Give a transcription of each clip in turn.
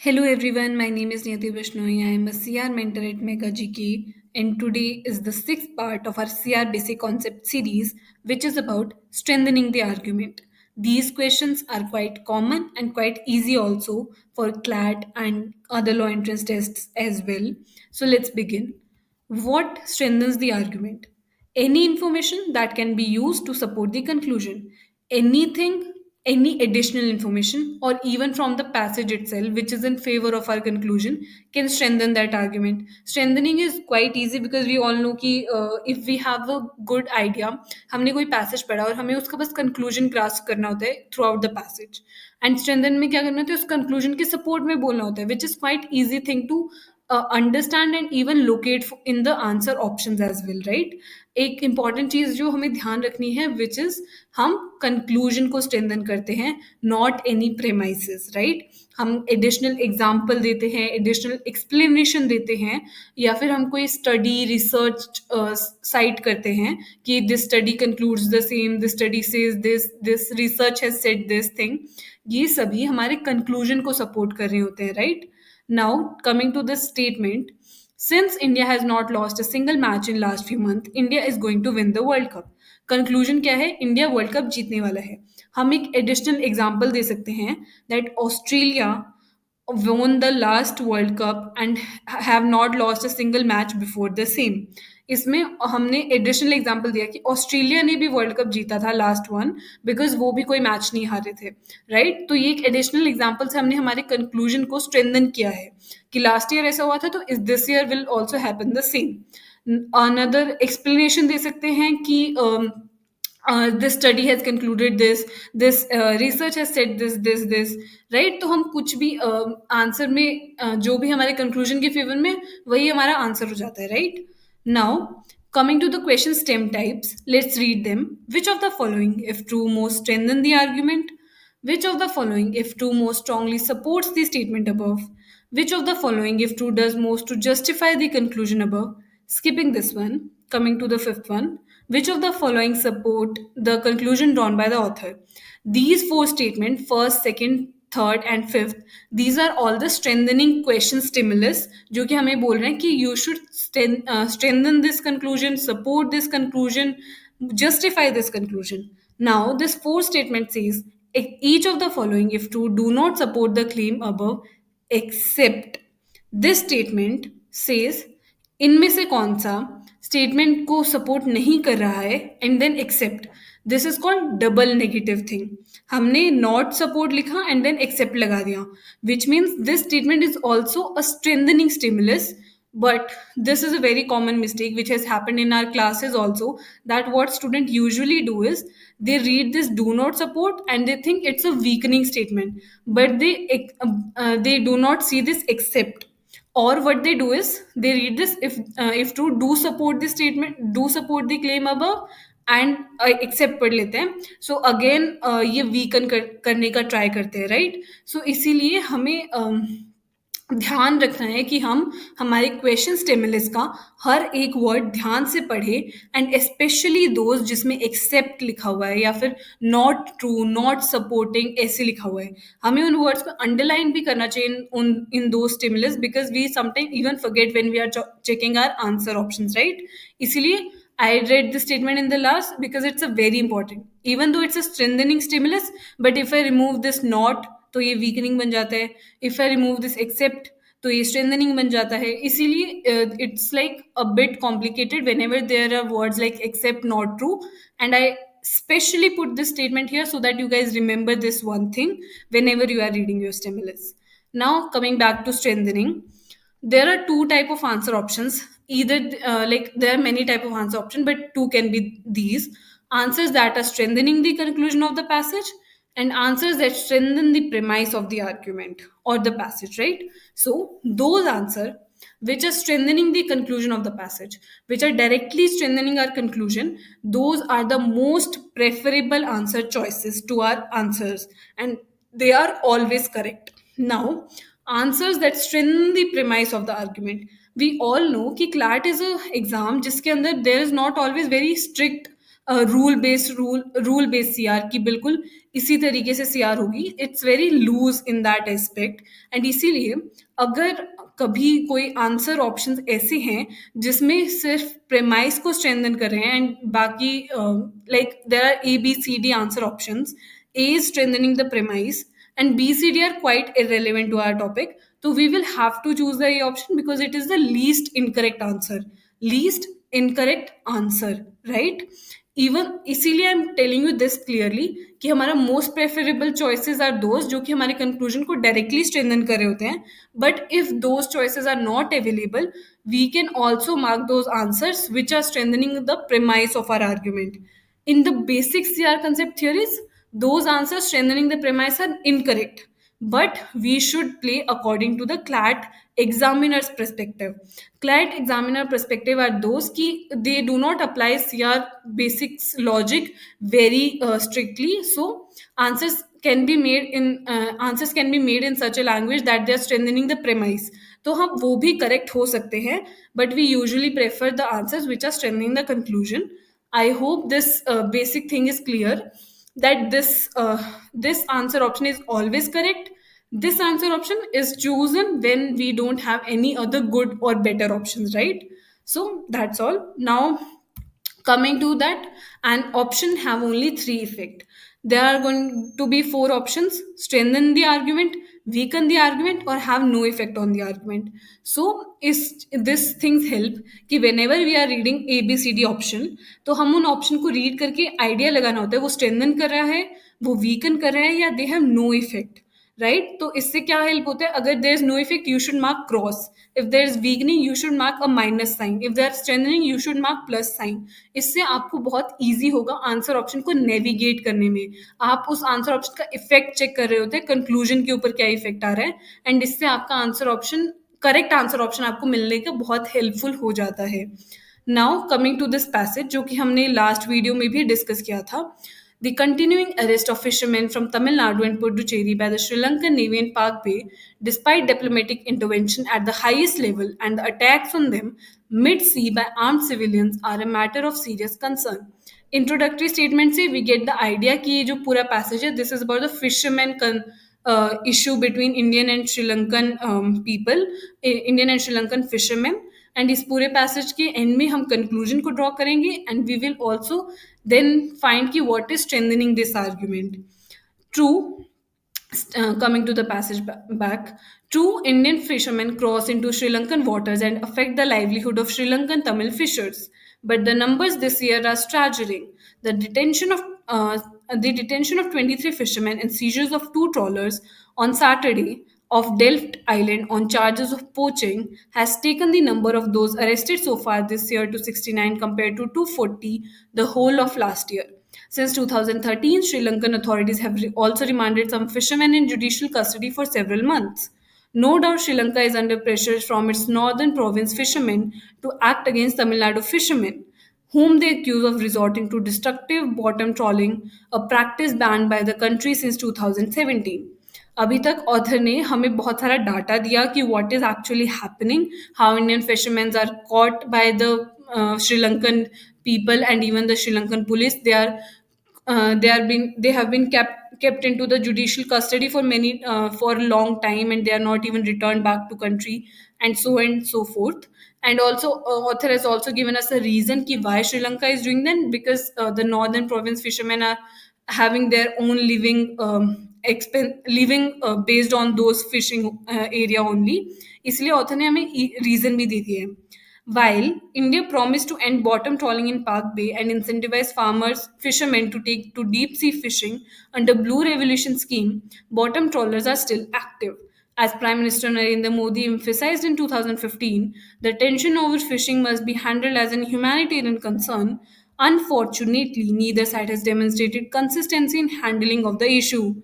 Hello everyone, my name is Niyati Bishnoi. I am a CR mentor at Mega GK, and today is the sixth part of our CR Basic Concept series, which is about strengthening the argument. These questions are quite common and quite easy also for CLAT and other law entrance tests as well. So let's begin. What strengthens the argument? Any information that can be used to support the conclusion. Anything, any additional information, or even from the passage itself, which is in favor of our conclusion, can strengthen that argument. Strengthening is quite easy because we all know कि if we have a good idea, हमने कोई passage पढ़ा और हमें उसका बस conclusion grasp करना होता है throughout the passage. And strengthen में क्या करना होता है उस conclusion के support में बोलना होता है, which is quite easy thing to understand and even locate in the answer options as well, right? एक important चीज जो हमें ध्यान रखनी है which is हम conclusion को strengthen करते हैं, not any premises, right? हम additional example देते हैं, additional explanation देते हैं, या फिर हम कोई study research cite करते हैं कि this study concludes the same, this study says this research has said this thing. ये सभी हमारे conclusion को support कर रहे होते हैं, right? Now, coming to this statement, since India has not lost a single match in last few months, India is going to win the World Cup. Conclusion क्या है? इंडिया वर्ल्ड कप जीतने वाला है. हम एक एडिशनल एग्जाम्पल दे सकते हैं that Australia won the last World Cup and have not lost a single match before the same. इसमें हमने एडिशनल एग्जांपल दिया कि ऑस्ट्रेलिया ने भी वर्ल्ड कप जीता था लास्ट वन बिकॉज वो भी कोई मैच नहीं हारे थे, राइट? तो ये एक एडिशनल एग्जांपल से हमने हमारे कंक्लूजन को स्ट्रेंथन किया है कि लास्ट ईयर ऐसा हुआ था तो this year will also happen the same. Another explanation दे सकते हैं कि this study has concluded this research has said this, right? तो हम कुछ भी आंसर में जो भी हमारे कंक्लूजन के फेवर में वही हमारा आंसर हो जाता है, right? Now coming to the question stem types, let's read them. Which of the following if true most strengthen the argument? Which of the following if true most strongly supports the statement above? Which of the following if true does most to justify the conclusion above? Skipping this one, coming to the fifth one. Which of the following support the conclusion drawn by the author? These four statements, first, second, third and fifth, these are all the strengthening question stimulus जो कि हमें बोल रहे हैं कि you should strengthen this conclusion, support this conclusion, justify this conclusion. Now, this fourth statement says each of the following, if true, do not support the claim above except. This statement says इनमें से कौन सा statement को support नहीं कर रहा है and then accept. This is called double negative thing. हमने नॉट सपोर्ट लिखा एंड देन एक्सेप्ट लगा दिया, which means this statement is also a strengthening stimulus. But this is a very common mistake which has happened in our classes also, that what students usually do is they read this do not support and they think it's a weakening statement, but they do not see this except. Or what they do is they read this if true do support the statement, do support the claim above and accept पढ़ लेते हैं. So again ये weaken करने का try करते हैं, right? सो इसीलिए हमें ध्यान रखना है कि हम हमारे क्वेश्चन स्टिमुलस का हर एक वर्ड ध्यान से पढ़े एंड स्पेशली दोज जिसमें एक्सेप्ट लिखा हुआ है या फिर नॉट ट्रू, नॉट सपोर्टिंग ऐसे लिखा हुआ है. हमें उन वर्ड्स को अंडरलाइन भी करना चाहिए इन दो stimulus because we sometime even forget when we are checking our answer options, right? इसीलिए I read the statement in the last because it's a very important. Even though it's a strengthening stimulus, but if I remove this not, तो ये weakening बन जाता है. If I remove this except, तो ये strengthening बन जाता है. इसीलिए it's like a bit complicated whenever there are words like except, not true, and I specially put this statement here so that you guys remember this one thing whenever you are reading your stimulus. Now coming back to strengthening, there are two type of answer options. Either like there are many type of answer option, but two can be these answers that are strengthening the conclusion of the passage and answers that strengthen the premise of the argument or the passage, right? So those answer which are strengthening the conclusion of the passage, which are directly strengthening our conclusion, those are the most preferable answer choices to our answers, and they are always correct. Now, answers that strengthen the premise of the argument. We all know कि CLAT is a exam जिसके अंदर there is not always very strict rule based CR की बिल्कुल इसी तरीके से CR होगी. It's very loose in that aspect. And इसीलिए अगर कभी कोई आंसर ऑप्शंस ऐसे हैं जिसमें सिर्फ प्रेमाइस को स्ट्रेंथन कर रहे हैं एंड बाकी like there are A B C D answer options. A is strengthening the premise and B, C, D are quite irrelevant to our topic. So we will have to choose the A option because it is the least incorrect answer. Least incorrect answer, right? Even इसीलिए I am telling you this clearly कि हमारा most preferable choices are those जो कि हमारे conclusion को directly strengthen कर रहे होते हैं. But if those choices are not available, we can also mark those answers which are strengthening the premise of our argument. In the basic CR concept theories, those answers strengthening the premise are incorrect. But we should play according to the CLAT examiner's perspective. CLAT examiner perspective are those ki they do not apply CR basics logic very strictly. So answers can be made in such a language that they are strengthening the premise. तो हम वो भी correct हो सकते हैं, but we usually prefer the answers which are strengthening the conclusion. I hope this basic thing is clear, that this answer option is always correct. This answer option is chosen when we don't have any other good or better options, right? So that's all. Now, coming to that, an option have only three effect. There are going to be four options: strengthen the argument, weaken the argument, or have no effect on the argument. So is this things help कि whenever we are reading A B C D option, तो हम उन option को read करके idea लगाना होता है वो स्ट्रेंथन कर रहा है, वो वीकन कर रहा है, या they have no effect, right? तो इससे क्या हेल्प होता है? अगर there is no effect you should mark cross, if there is weakening you should mark a minus sign, if there strengthening you should mark plus sign. इससे आपको बहुत easy होगा आंसर ऑप्शन को नेविगेट करने में. आप उस आंसर ऑप्शन का इफेक्ट चेक कर रहे होते हैं, कंक्लूजन के ऊपर क्या इफेक्ट आ रहा है, एंड इससे आपका answer option, correct answer option आपको मिलने का बहुत हेल्पफुल हो जाता है. Now coming to this passage जो कि हमने लास्ट वीडियो में भी डिस्कस किया था. The continuing arrest of fishermen from Tamil Nadu and Puducherry by the Sri Lankan Navy in Park Bay, despite diplomatic intervention at the highest level, and the attacks on them mid-sea by armed civilians are a matter of serious concern. Introductory statement से we get the idea कि ये जो पूरा passage है, this is about the fishermen issue between Indian and Sri Lankan people, Indian and Sri Lankan fishermen. And इस पूरे passage के and में हम कंक्लूजन को ड्रॉ करेंगे and we will also then find कि what is strengthening this argument. True, coming to the passage back, true Indian fishermen cross into Sri Lankan waters and affect the livelihood of Sri Lankan Tamil fishers. But the numbers this year are staggering. The detention of uh, the detention of 23 fishermen and seizures of two trawlers on Saturday of Delft Island on charges of poaching has taken the number of those arrested so far this year to 69 compared to 240 the whole of last year. Since 2013, Sri Lankan authorities have also remanded some fishermen in judicial custody for several months. No doubt Sri Lanka is under pressure from its northern province fishermen to act against Tamil Nadu fishermen, whom they accuse of resorting to destructive bottom trawling, a practice banned by the country since 2017. अभी तक author ने हमें बहुत सारा data दिया कि what is actually happening, how Indian fisherman are caught by the Sri Lankan people and even the Sri Lankan police. They have been kept into the judicial custody for many for a long time, and they are not even returned back to country, and so forth. And also author has also given us a reason ki why Sri Lanka is doing that, because the northern province fishermen are having their own living based on those fishing area only. इसलिए author ने हमें reason भी दे दिए है. While India promised to end bottom trawling in Park Bay and incentivize fishermen to take to deep sea fishing under Blue Revolution scheme, bottom trawlers are still active. As Prime Minister Narendra Modi emphasized in 2015, the tension over fishing must be handled as an humanitarian concern. Unfortunately, neither side has demonstrated consistency in handling of the issue.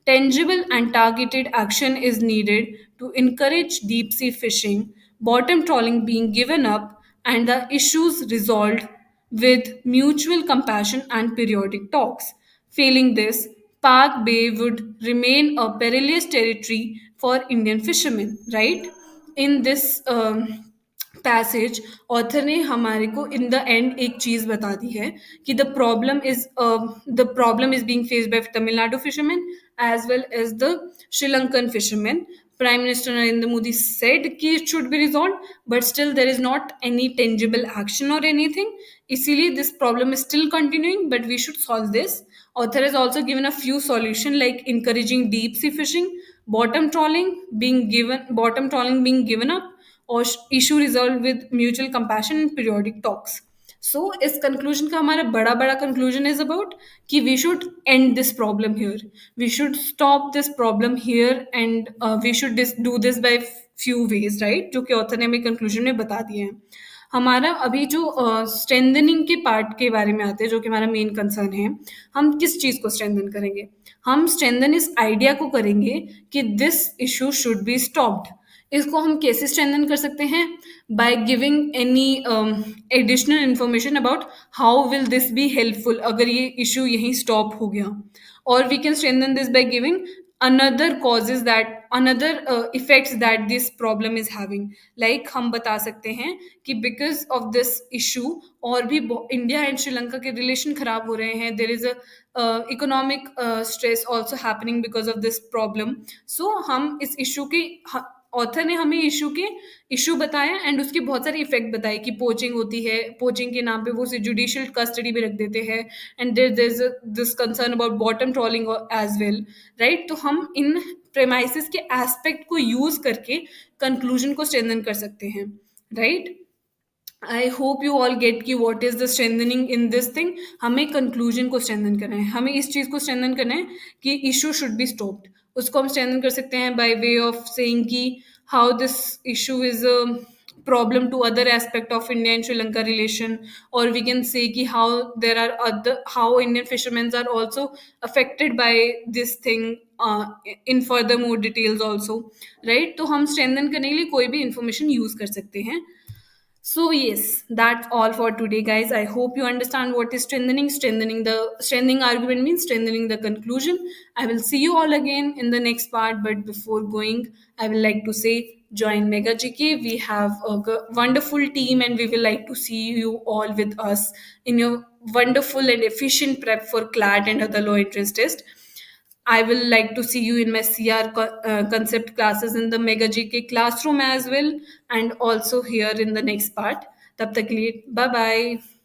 Tangible and targeted action is needed to encourage deep sea fishing, bottom trawling being given up, and the issues resolved with mutual compassion and periodic talks. Failing this, Park Bay would remain a perilous territory for Indian fishermen, right? In this passage author ने हमारे को in the end एक चीज बता दी है कि the problem is being faced by Tamil Nadu fisherman as well as the Sri Lankan fisherman. Prime Minister Narendra Modi said कि it should be resolved, but still there is not any tangible action or anything. इसीलिए this problem is still continuing, but we should solve this. Author has also given a few solutions like encouraging deep sea fishing, bottom trawling being given up, or issue resolved with mutual compassion and periodic talks. So इस conclusion का हमारा बड़ा बड़ा conclusion is about कि we should end this problem here, we should stop this problem here, and we should do this by few ways, right, जो कि author ने हमें कंक्लूजन में बता दिए हैं. हमारा अभी जो स्ट्रेंथनिंग के पार्ट के बारे में आते हैं, जो कि हमारा मेन कंसर्न है, हम किस चीज़ को स्ट्रेंथन करेंगे? हम स्ट्रेंथन इस आइडिया को करेंगे कि this issue should be stopped. इसको हम कैसे स्ट्रेंथन कर सकते हैं? By giving any additional information about how will this be helpful अगर ये इशू यहीं स्टॉप हो गया. और we can strengthen this by giving another causes that another effects that this problem is having. Like हम बता सकते हैं कि because of this issue और भी इंडिया एंड श्रीलंका के रिलेशन खराब हो रहे हैं. There is a economic stress also happening because of this problem. So हम इस इशू की, ऑथर ने हमें इशू बताया एंड उसके बहुत सारे इफेक्ट बताए कि पोचिंग होती है, पोचिंग के नाम पे वो उसे जुडिशियल कस्टडी में रख देते हैं, and there is this concern about bottom trolling as well, right. तो हम इन प्रेमाइसिस के एस्पेक्ट को यूज करके कंक्लूजन को स्ट्रेंथन कर सकते हैं, right. I hope you all get कि what is the strengthening in this thing. हमें कंक्लूजन को स्ट्रेंथन करना है, हमें इस चीज को स्ट्रेंथन करना है कि इशू शुड बी स्टॉप्ड. उसको हम स्ट्रेंथन कर सकते हैं बाय वे ऑफ सेइंग कि how this issue is a problem to other aspect of India and Sri Lanka relation, or we can say ki how Indian fishermen are also affected by this thing in further more details also, right. तो हम strengthen करने के लिए कोई भी information use कर सकते हैं. So yes, that's all for today, guys. I hope you understand what is strengthening. Strengthening argument means strengthening the conclusion. I will see you all again in the next part. But before going, I will like to say join Mega GK. We have a wonderful team, and we will like to see you all with us in your wonderful and efficient prep for CLAT and other law interest test. I will like to see you in my CR concept classes in the Mega GK classroom as well, and also here in the next part. तब तक के लिए bye bye.